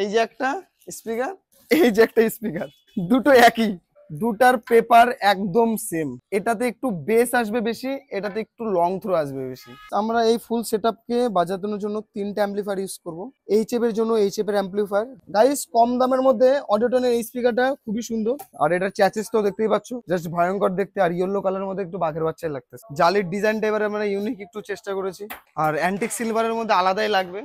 এই যে একটা স্পিকার, এই যে একটা স্পিকার, দুটো একই, দুটার পেপার একদম সেম। এটাতে একটু বেস আসবে বেশি, এটাতে একটু লং থ্রো আসবে বেশি। আমরা এই ফুল সেটআপকে বাজানোর জন্য তিনটা অ্যাম্পলিফায়ার ইউজ করব। এইচএফ এর জন্য এইচএফ এর অ্যাম্পলিফায়ার। গাইস, কম দামের মধ্যে অডিওটনের এই স্পিকারটা খুবই সুন্দর, আর এটার চ্যাসিসটাও দেখতেই পাচ্ছ, জাস্ট ভয়ঙ্কর দেখতে, আর ইয়েলো কালারের মধ্যে একটু বাঘের বাচ্চাই লাগতেছে। জালির ডিজাইনটা এবারে আমরা ইউনিক একটু চেষ্টা করেছি, আর অ্যান্টিক সিলভারের মধ্যে আলাদাই লাগবে।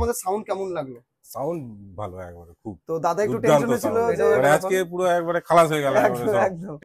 আমাদের সাউন্ড কেমন লাগলো? সাউন্ড ভালো একবারে, খুব। তো দাদা একটু টেনশনে ছিল যে আজকে পুরো একবারে খালাস হয়ে গেল। একদম।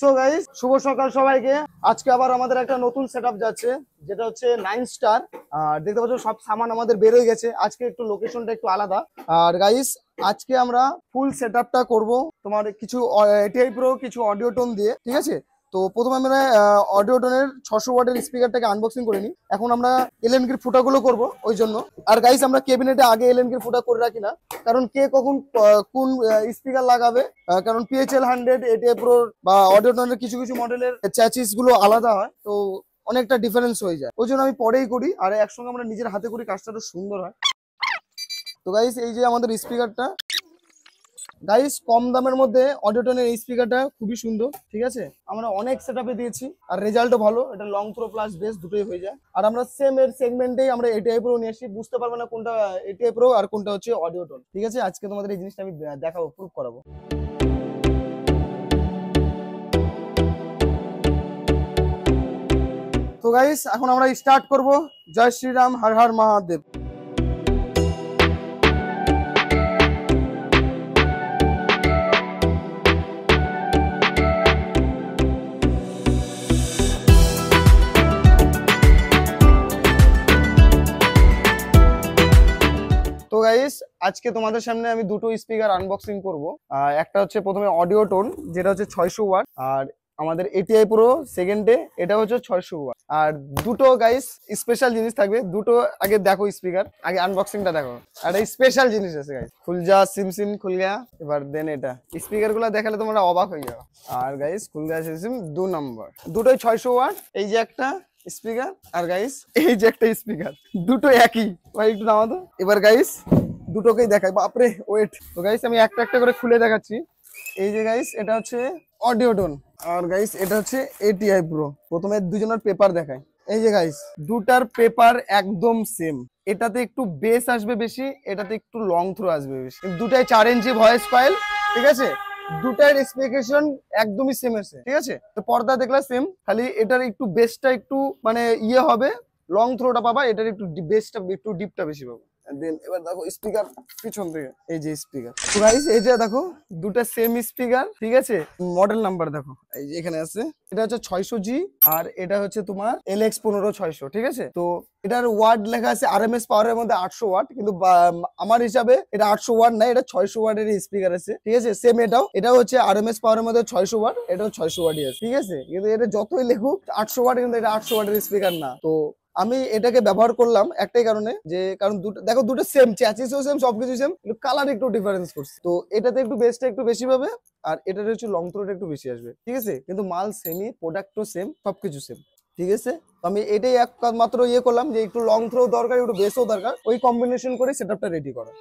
সো গাইস, শুভ সকাল সবাইকে। আজকে আবার আমাদের একটা নতুন সেটআপ যাচ্ছে, যেটা হচ্ছে 9 স্টার। আর দেখতে পাচ্ছ সব সামান আমাদের বের হয়ে গেছে। আজকে একটু লোকেশনটা একটু আলাদা। আর গাইস, আজকে আমরা ফুল সেটআপটা করব তোমার কিছু এটিআই প্রো, কিছু অডিও টোন দিয়ে, ঠিক আছে? তো প্রথমে আমরা অডিও টোনের 600 ওয়াটের স্পিকারটাকে আনবক্সিং করে নিই। এখন আমরা এলএনকির ফুটাগুলো করব ওই জন্য। আর গাইস, আমরা ক্যাবিনেটে আগে এলএনকির ফুটা করে রাখি না, কারণ কে কখন কোন স্পিকার লাগাবে, কারণ পিএইচএল 100 এটিআই প্রো বা অডিও টোনের কিছু কিছু মডেলের চ্যাসিস গুলো আলাদা হয়, তো অনেকটা ডিফারেন্স হয়ে যায়। ওই জন্য আমি পরেই করি, আর একসঙ্গে আমরা নিজের হাতে করি, কাজটা তো সুন্দর হয়। তো গাইস, এই যে আমাদের স্পিকারটা, গাইস কম দামের মধ্যে অডিওটনের এই স্পিকারটা খুবই সুন্দর, ঠিক আছে? আমরা অনেক সেটআপে দিয়েছি, আর রেজাল্টও ভালো। এটা লং থ্রো প্লাস বেস দুটোই হয়ে যায়। আর আমরা সেম এর সেগমেন্টেই আমরা এটিআই প্রো নিয়ে আসি, বুঝতে পারবে না কোনটা এটিআই প্রো আর কোনটা হচ্ছে অডিওটন, ঠিক আছে? আজকে তোমাদের এই জিনিসটা আমি দেখাবো, প্রুফ করাবো। তো গাইস, এখন আমরা স্টার্ট করব। জয় শ্রীরাম, হর হর মহাদেব। তো গাইস, আজকে তোমাদের সামনে আমি দুটো স্পিকার আনবক্সিং করব। একটা হচ্ছে প্রথমে অডিও টোন, যেটা হচ্ছে 600 ওয়াট, আর আমাদের এটিআই প্রো সেকেন্ডে, এটা হচ্ছে 600 ওয়াট। আর দুটো গাইস স্পেশাল জিনিস থাকবে। দুটো আগে দেখো, স্পিকার আগে আনবক্সিংটা দেখো। আর এই স্পেশাল জিনিস আছে গাইস, খুলজা সিম সিম খুলগা। এবার দেন এটা স্পিকার গুলো দেখালে তোমরা অবাক হয়ে যাবে। আর গাইস, খুলগা সিম সিম 2 নম্বর, দুটোই 600 ওয়াট। এই যে একটা স্পিকার, আর গাইস এই যে একটা স্পিকার, দুটো একই। ভাই একটু নামাতো। এবার গাইস দুটোকেই দেখাই, বাপরে ওয়েট। তো গাইস, আমি একটা একটা করে খুলে দেখাচ্ছি। এই যে গাইস, এটা হচ্ছে অডিও টোন, আর গাইস এটা হচ্ছে এটিআই প্রো। প্রথমে দুজনের পেপার দেখাই। এই যে গাইস, দুটার পেপার একদম সেম। এটাতে একটু বেস আসবে বেশি, এটাতে একটু লং থ্রো আসবে বেশি। দুটাই 4 ইঞ্চি ভয়েস কয়েল, ঠিক আছে? দুটার স্পেসিফিকেশন একদমই সেম আছে, ঠিক আছে? তো পর্দা দেখলে সেম, খালি এটার একটু বেসটা একটু মানে ইয়ে হবে, লং থ্রোটা পাবা, এটার একটু বেসটা একটু ডিপটা বেশি পাবা। দেন এবার দেখো স্পিকার পিছন থেকে, এই যে স্পিকার। তো গাইস, এই যে দেখো দুটো সেম স্পিকার, ঠিক আছে? মডেল নাম্বার দেখো, এই যে এখানে আছে। এটা হচ্ছে 600G, আর এটা হচ্ছে তোমার LX 15600, ঠিক আছে? তো এটার ওয়াট লেখা আছে আরএমএস পাওয়ারের মধ্যে 800 ওয়াট, কিন্তু আমার হিসাবে এটা 800 ওয়াট না, এটা 600 ওয়াটের স্পিকার আছে, ঠিক আছে? সেম এটাও হচ্ছে আরএমএস পাওয়ারের মধ্যে 600 ওয়াট, এটাও 600 ওয়াটই আছে, ঠিক আছে? কিন্তু এটা যতই লেখুক 800 ওয়াট, কিন্তু এটা 800 ওয়াটের স্পিকার না। তো আমি এটাকে ব্যবহার করলাম একটাই কারণে, যে কারণ দুটো দেখো, দুটো সেম, চ্যাসিসও সেম, সবকিছু সেম, কিন্তু কালার একটু ডিফারেন্স করছে। তো এটাতে একটু বেসটা একটু বেশি পাবে, আর এটাতে হচ্ছে লং থ্রোটা একটু বেশি আসবে, ঠিক আছে? কিন্তু মাল সেমই, প্রোডাক্টও সেম, সবকিছু সেম, ঠিক আছে? তো আমি এটাই একমাত্র ইয়ে করলাম, যে একটু লং থ্রো দরকার, একটু বেসও দরকার, ওই কম্বিনেশন করে সেটআপটা রেডি করা।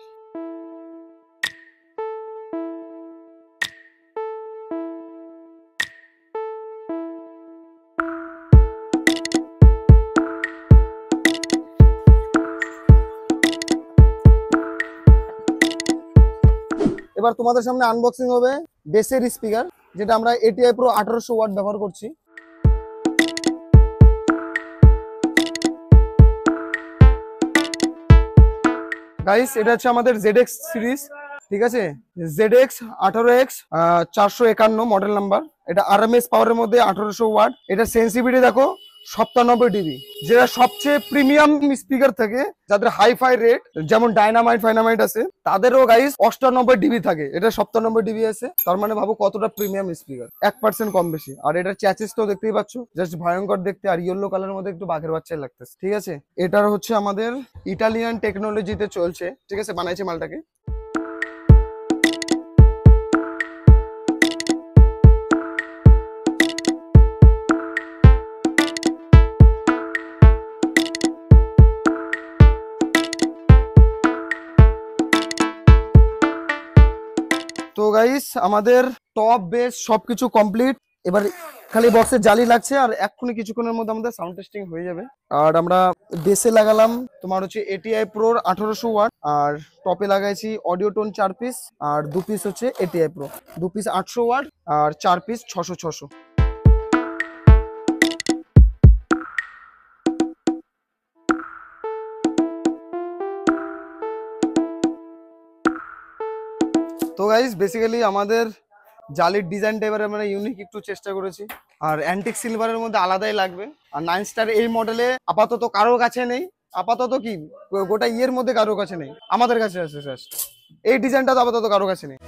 এবার তোমাদের সামনে আনবক্সিং হবে বেসের স্পিকার, যেটা আমরা এটিআই প্রো 1800 ওয়াট ব্যবহার করছি। গাইস, এটা হচ্ছে আমাদের ZX সিরিজ, ঠিক আছে? ZX 18X 451 model number. এটা আরএমএস পাওয়ারের মধ্যে 1800 ওয়াট। এটা সেন্সিটিভিটি দেখো 97 ডিবি, যেটা সবচেয়ে প্রিমিয়াম স্পিকার থাকে, যাদের হাইফাই রেট যেমন ডাইনামাইট আছে, তাদেরও গাইস 98 ডিবি থাকে, এটা 97 ডিবি আছে। তার মানে ভাবো কতটা প্রিমিয়াম স্পিকার, 1% কম বেশি। আর এটার চ্যাসিসটাও দেখতেই পাচ্ছ, জাস্ট ভয়ঙ্কর দেখতে, আর ইয়েলো কালারের মধ্যে একটু বাঘের বাচ্চাই লাগতেছে, ঠিক আছে। এটার হচ্ছে আমাদের ইটালিয়ান টেকনোলজিতে চলছে, ঠিক আছে, বানাইছে মালটাকে। তো গাইস আমাদের টপ বেস সবকিছু কমপ্লিট, এবার খালি বক্সের জালি লাগছে, আর এক্ষুনি কিছুক্ষণের মধ্যে আমাদের সাউন্ড টেস্টিং হয়ে যাবে। আর আমরা বেসে লাগালাম তোমার হচ্ছে ATI Pro 1800 ওয়াট, আর টপে লাগাইছি অডিও টোন 4 পিস, আর 2 পিস হচ্ছে ATI Pro 2 পিস 800 ওয়াট, আর 4 পিস 600। তো গাইস বেসিক্যালি আমাদের জালির ডিজাইনটা এবারে আমরা ইউনিক একটু চেষ্টা করেছি, আর অ্যান্টিক সিলভারের মধ্যে আলাদাই লাগবে। আর 9 স্টার এই মডেলে আপাতত কারোর কাছে নেই, আপাতত কি গোটা ইয়ের মধ্যে কারোর কাছে নেই, আমাদের কাছে আছে জাস্ট এই ডিজাইনটা, তো আপাতত কারোর কাছে নেই।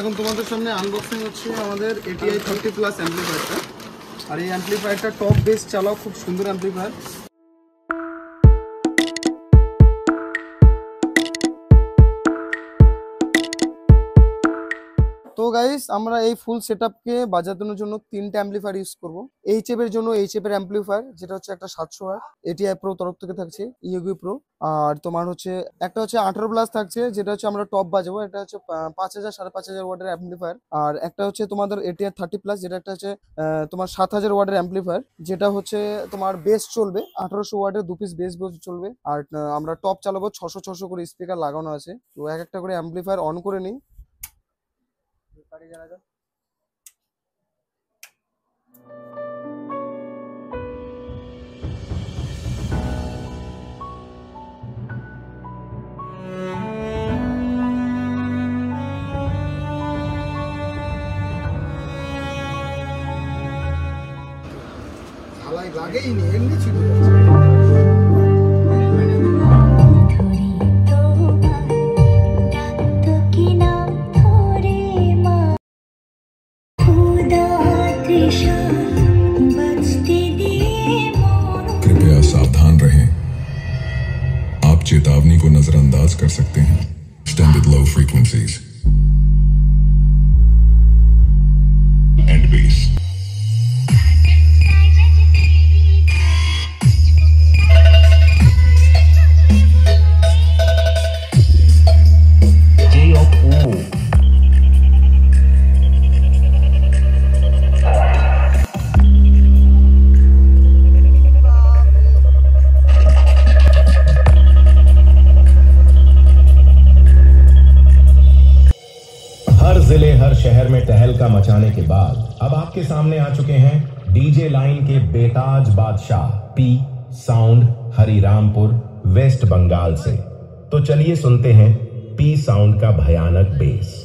এখন তোমাদের সামনে আনবক্সিং হচ্ছে আমাদের ATI 30 প্লাস অ্যাম্পলিফায়ারটা। আর এই অ্যাম্পলিফায়ারটা টপ বেস চালাও, খুব সুন্দর অ্যাম্পলিফায়ার। তো গাইস আমরা এই ফুল সেটআপকে বাজানোর জন্য 3টা অ্যাম্পলিফায়ার ইউজ করব। HF এর জন্য HF এর অ্যাম্পলিফায়ার, যেটা হচ্ছে একটা 700 ওয়াট ATI Pro তরফ থেকে থাকছে, EOG Pro। আর তোমার হচ্ছে একটা হচ্ছে 18 প্লাস থাকছে, যেটা হচ্ছে আমরা টপ বাজাবো, এটা হচ্ছে 5000 5500 ওয়াটের অ্যাম্পলিফায়ার। আর একটা হচ্ছে তোমাদের ATI 30 প্লাস, যেটা একটা হচ্ছে তোমার 7000 ওয়াটের অ্যাম্পলিফায়ার, যেটা হচ্ছে তোমার বেস চলবে 1800 ওয়াটের 2 পিস বেস চলবে। আর আমরা টপ চালাবো 600 করে স্পিকার লাগানো আছে। তো এক একটা করে অ্যাম্পলিফায়ার অন করে নিই। লাগেইনি, এমনি ছিল। कृपया सावधान रहें, आप चेतावनी को नजरअंदाज कर सकते हैं। Extended low frequencies and bass. हर शहर में तहलका मचाने के बाद अब आपके सामने आ चुके हैं डीजे लाइन के बेताज बादशाह पी साउंड हरिरामपुर वेस्ट बंगाल से। तो चलिए सुनते हैं पी साउंड का भयानक बेस।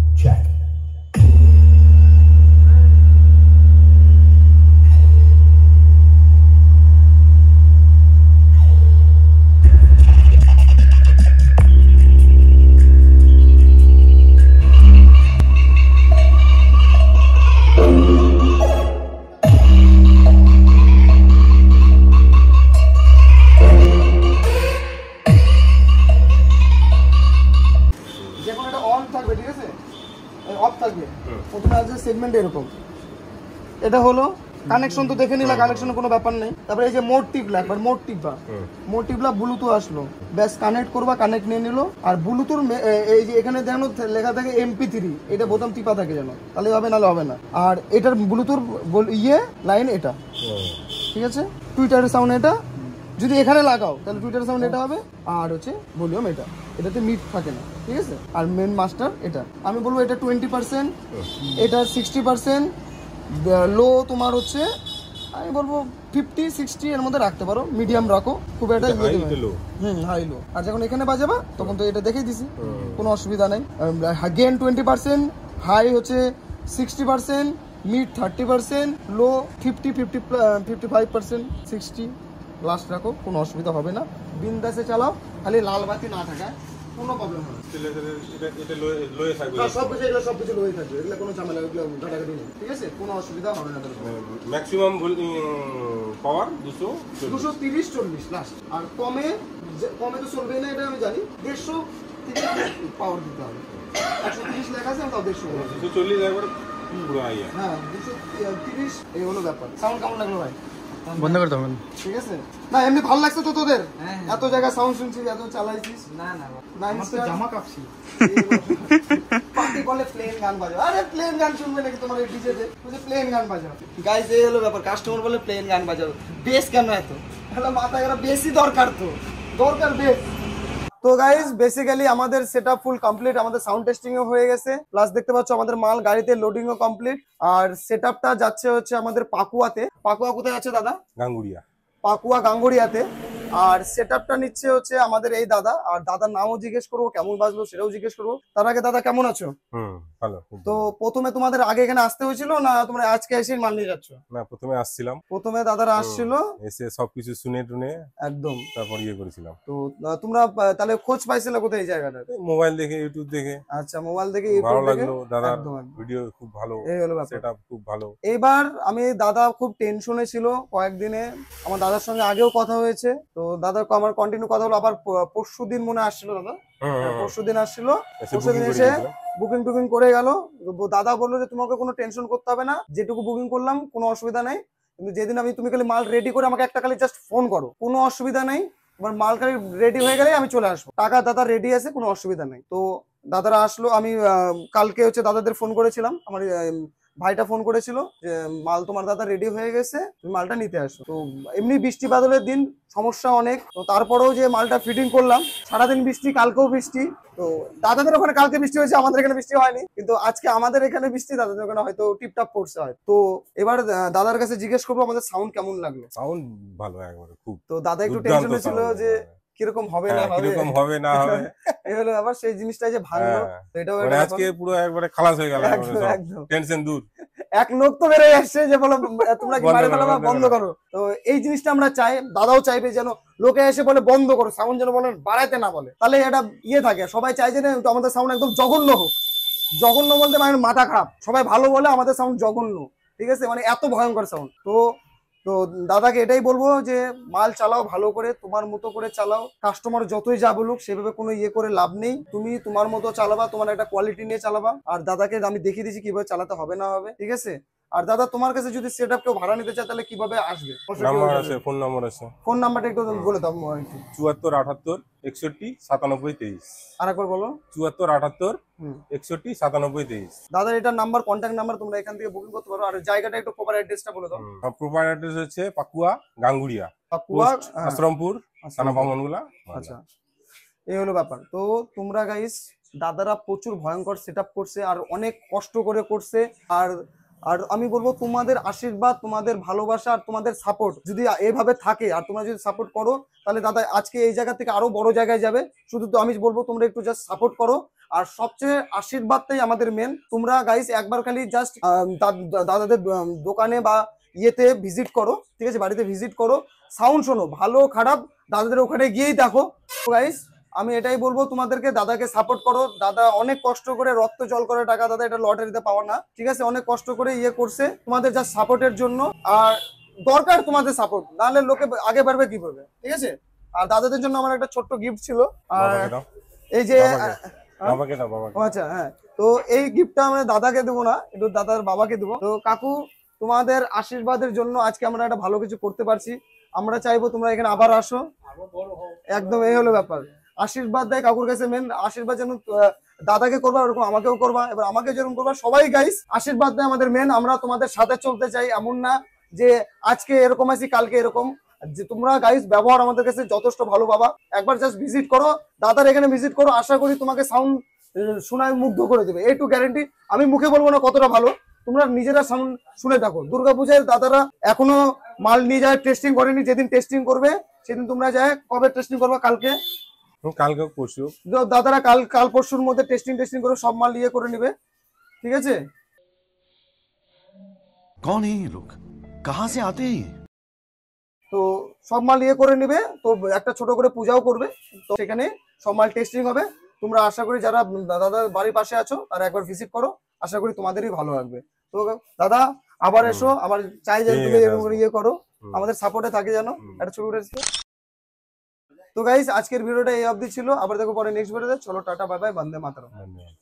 चेक। অ্যাডজাস্টমেন্ট এরকম। এটা হলো কানেকশন, তো দেখে নিলা কানেকশনের কোনো ব্যাপার নেই। তারপরে এই যে মোড টিপলা, একবার মোড টিপবা, মোড টিপলা ব্লুটুথ আসলো, ব্যাস কানেক্ট করবা, কানেক্ট নিয়ে নিলো। আর ব্লুটুথ এই যে এখানে দেখো লেখা থাকে MP3, এটা বোতাম টিপা থাকে যেন, তাহলে হবে, নাহলে হবে না। আর এটার ব্লুটুথ লাইন এটা, ঠিক আছে। টুইটারের সাউন্ড এটা, যদি এখানে লাগাও তাহলে টুইটারের সাউন্ড এটা হবে। আর হচ্ছে ভলিউম এটা, এটাতে মিট থাকে না, ঠিক আছে। আর মেন মাস্টার এটা, আমি বলবো এটা 20%, এটা 60%, লো তোমার হচ্ছে আমি বলবো 50-60 এর মধ্যে রাখতে পারো, মিডিয়াম রাখো, খুব একটা হাই লো। আর যখন এখানে বাজাবা তখন তো এটা দেখেই দিছি, কোনো অসুবিধা নেই। গেন 20%, হাই হচ্ছে 60%, মিড 30%, লো 55%, 60 লাস্ট রাখো, কোনো অসুবিধা হবে না, বিন্দাসে চালাও, খালি লাল বাতি না থাকায় কোনো প্রবলেম হবে না। সবকিছু লোয়ে থাকবে, এগুলো কোনো ঝামেলা, এগুলো ঘাটাঘাটি নেই, ঠিক আছে, কোনো অসুবিধা হবে না। Maximum power 230-40 last. আর কমে তো চলবে না, এটা আমি জানি, 150 থেকে পাওয়ার দিতে হবে। 130 লেখা আছে, আমি তাও 150 240 একবার পুরো আইয়া। হ্যাঁ 230, এই হলো ব্যাপার। সাউন্ড কেমন লাগলো ভাই? বন্ধ করতে হবে, ঠিক আছে না, এমনি ভালো লাগছে তো তোদের? এত জায়গায় সাউন্ড শুনছিস, এত চালাইছিস, না জামা কাঁপছি। পার্টি বলে প্লেন গান বাজাও, আরে প্লেন গান শুনবে নাকি তোমার এই ডিজে তে? বুঝে প্লেন গান বাজাও গাইস, এই হলো ব্যাপার। কাস্টমার বলে প্লেন গান বাজাও, বেস কেন এত? হলো মাথা এরা বেশি দরকার, তো দরকার বেস। তো গাইস বেসিক্যালি আমাদের সেটআপ ফুল কমপ্লিট, আমাদের সাউন্ড টেস্টিং ও হয়ে গেছে, প্লাস দেখতে পাচ্ছ আমাদের মাল গাড়িতে লোডিং ও কমপ্লিট। আর সেটআপটা যাচ্ছে হচ্ছে আমাদের পাকুয়াতে। পাকুয়া কোথায় আছে দাদা? গাঙ্গুড়িয়া। পাকুয়া গাঙ্গুড়িয়াতে। আর সেটআপটা নিচ্ছে হচ্ছে আমাদের এই দাদা। আর দাদার নামও জিজ্ঞেস করবো, কেমন বাজলো সেটাও জিজ্ঞেস করবো। তার আগে দাদা কেমন আছো? ভালো। তো প্রথমে তোমাদের আগে এখানে আসতে হয়েছিল না তোমরা আজকে এসে মাল নিয়ে যাচ্ছ? না, প্রথমে আসছিলাম, প্রথমে দাদারা আসছিল, এসে সবকিছু শুনে টুনে একদম তারপর ইয়ে করেছিলাম। তো তোমরা তাহলে খোঁজ পাইছিলে কোথায় এই জায়গাটা? মোবাইল দেখে, ইউটিউব দেখে। আচ্ছা, মোবাইল দেখে, ভালো ইউটিউব দেখে, লাগলো, দাদার একদম। ভিডিও খুব ভালো, এই হলো ব্যাপার। সেটআপ খুব ভালো। এবার আমি দাদা খুব টেনশনে ছিল কয়েকদিনে, আমার দাদার সঙ্গে আগেও কথা হয়েছে, তো দাদা আমার কন্টিনিউ কথা হলো। আবার পরশুদিন মনে আসছিল দাদা, পরশুদিন আসছিল, পরশুদিন এসে বুকিং টুকিং করে গেল। দাদা বললো যে তোমাকে কোনো টেনশন করতে হবে না, যেটুকু বুকিং করলাম কোনো অসুবিধা নাই, কিন্তু যেদিন তুমি খালি মাল রেডি করে আমাকে একটা খালি জাস্ট ফোন করো, কোনো অসুবিধা নেই, তোমার মাল খালি রেডি হয়ে গেলে আমি চলে আসবো, টাকা দাদা রেডি আছে, কোনো অসুবিধা নেই। তো দাদারা আসলো, আমি কালকে হচ্ছে দাদাদের ফোন করেছিলাম, আমার ভাইটা ফোন করেছিল যে মাল তোমার দাদা রেডি হয়ে গেছে, তুমি মালটা নিতে আসো। তো এমনি বৃষ্টি বাদলের দিন, সমস্যা অনেক, তো তারপরেও যে মালটা ফিটিং করলাম, সারাদিন বৃষ্টি, কালকেও বৃষ্টি। তো দাদাদের ওখানে কালকে বৃষ্টি হয়েছে, আমাদের এখানে বৃষ্টি হয়নি, কিন্তু আজকে আমাদের এখানে বৃষ্টি, দাদাদের ওখানে হয়তো টিপটাপ পড়ছে হয়। তো এবার দাদার কাছে জিজ্ঞেস করবো আমাদের সাউন্ড কেমন লাগলো। সাউন্ড ভালো একবারে খুব। তো দাদা একটু টেনশনে ছিল যে কিরকম হবে না হবে, কিরকম হবে না হবে, এই হলো আবার সেই জিনিসটা যে ভাঙলো, এটাও মানে আজকে পুরো একবারে খালাস হয়ে গেল, একদম টেনশন দূর। এক লোক তো বেড়ে আসছে যে বলো তোমরা কি মারে ফেলা, বন্ধ করো। তো এই জিনিসটা আমরা চাই, দাদাও চাইবে যেন লোকে এসে বলে বন্ধ করো, সাউন্ড যেন বলেন বাড়াইতে না বলে, তাহলে এটা ইয়ে থাকে। সবাই চাই যে আমাদের সাউন্ড একদম জঘন্য হোক, জঘন্য বলতে মানে মাথা খারাপ, সবাই ভালো বলে আমাদের সাউন্ড জঘন্য, ঠিক আছে, মানে এত ভয়ঙ্কর সাউন্ড। তো দাদাকে এটাই বলবো যে মাল চালাও ভালো করে, তোমার মতো করে চালাও, কাস্টমার যতই যা বলুক সেভাবে কোনো ইয়ে করে লাভ নেই, তুমি তোমার মতো চালাবা, তোমার একটা কোয়ালিটি নিয়ে চালাবা। আর দাদাকে আমি দেখিয়ে দিয়েছি কিভাবে চালাতে হবে না হবে, ঠিক আছে। আর দাদা তোমার কাছে যদি সেটআপ কেউ ভাড়া নিতে চায় তাহলে কিভাবে আসবে? নাম্বার আছে, ফোন নাম্বার আছে। ফোন নাম্বারটা একটু বলে দাও। 74 78 61 97 23। আরেকবার বলো। 74 78 61 97 23। দাদা এটার নাম্বার, কন্ট্যাক্ট নাম্বার, তোমরা এখান থেকে বুকিং করতে পারো। আর জায়গাটা একটু প্রপার অ্যাড্রেসটা বলে দাও। প্রপার অ্যাড্রেস হচ্ছে পাকুয়া গাঙ্গুড়িয়া, পাকুয়া আশ্রমপুর, থানা বামনগোলা। আচ্ছা, এই হলো ব্যাপার। তো তোমরা গাইস, দাদারা প্রচুর ভয়ঙ্কর সেটআপ করছে আর অনেক কষ্ট করে করছে। আর আমি বলবো তোমাদের আশীর্বাদ, তোমাদের ভালোবাসা আর তোমাদের সাপোর্ট যদি এইভাবে থাকে, আর তোমরা যদি সাপোর্ট করো, তাহলে দাদা আজকে এই জায়গা থেকে আরো বড় জায়গায় যাবে। শুধু তো আমি বলবো তোমরা একটু জাস্ট সাপোর্ট করো, আর সবচেয়ে আশীর্বাদটাই আমাদের মেন। তোমরা গাইস একবার খালি জাস্ট দাদাদের দোকানে বা ইয়েতে ভিজিট করো, ঠিক আছে, বাড়িতে ভিজিট করো, সাউন্ড শোনো, ভালো খারাপ দাদাদের ওখানে গিয়েই দেখো। গাইস আমি এটাই বলবো তোমাদেরকে, দাদাকে সাপোর্ট করো। দাদা অনেক কষ্ট করে, রক্ত জল করে টাকা, দাদা এটা লটারিতে পাওয়া না, ঠিক আছে, অনেক কষ্ট করে ইয়ে করছে তোমাদের জাস্ট সাপোর্টের জন্য। আর দরকার তোমাদের সাপোর্ট, নাহলে লোকে আগে বাড়বে কি করবে, ঠিক আছে। আর দাদাদের জন্য আমার একটা ছোট্ট গিফট ছিল, আর এই যে বাবাকে দাও, বাবাকে। ও আচ্ছা, হ্যাঁ। তো এই গিফটটা আমরা দাদাকে দেবো না, একটু দাদার বাবাকে দেবো। তো কাকু, তোমাদের আশীর্বাদের জন্য আজকে আমরা একটা ভালো কিছু করতে পারছি। আমরা চাইবো তোমরা এখানে আবার আসো। একদম এই হলো ব্যাপার। আশীর্বাদ দেয় কাকুর কাছে, মেন আশীর্বাদ যেন দাদাকে করবা ওরকম আমাকেও করবা, এবার আমাকে যেরকম করবা, সবাই গাইস আশীর্বাদ দেয় আমাদের মেন। আমরা তোমাদের সাথে চলতে চাই, এমন না যে আজকে এরকম আছি কালকে এরকম। যে তোমরা গাইস ব্যবহার আমাদের কাছে যথেষ্ট ভালো বাবা। একবার জাস্ট ভিজিট করো, দাদার এখানে ভিজিট করো, আশা করি তোমাকে সাউন্ড শোনায় মুগ্ধ করে দেবে, এই টু গ্যারেন্টি। আমি মুখে বলবো না কতটা ভালো, তোমরা নিজেরা সাউন্ড শুনে থাকো। দুর্গাপূজায় দাদারা এখনো মাল নিয়ে যায়, টেস্টিং করেনি। যেদিন টেস্টিং করবে সেদিন তোমরা যায়, কবে টেস্টিং করবে? কালকে, কালকে পরশু। দাদারা কাল পরশুর মধ্যে টেস্টিং করে সব মাল ইয়ে করে নিবে, ঠিক আছে? कौन है ये लोग, कहां से आते हैं ये? তো সব মাল ইয়ে করে নিবে, তো একটা ছোট করে পূজাও করবে, তো সেখানে সব মাল টেস্টিং হবে। তোমরা আশা করি যারা দাদার বাড়ির পাশে আছো তারা একবার ভিজিট করো, আশা করি তোমাদেরই ভালো লাগবে। তো দাদা আবার এসো, আমার চাই যে তুমি এরকম করে ইয়ে করো, আমাদের সাপোর্টে থাকে যেন। একটা ছবি উঠেছে। তো গাইস আজকের ভিডিওটা এই অবধি ছিল, আবার দেখো পরে নেক্সট ভিডিওতে। চলো টাটা, বাই বাই, বন্দে মাতরম। ধন্যবাদ।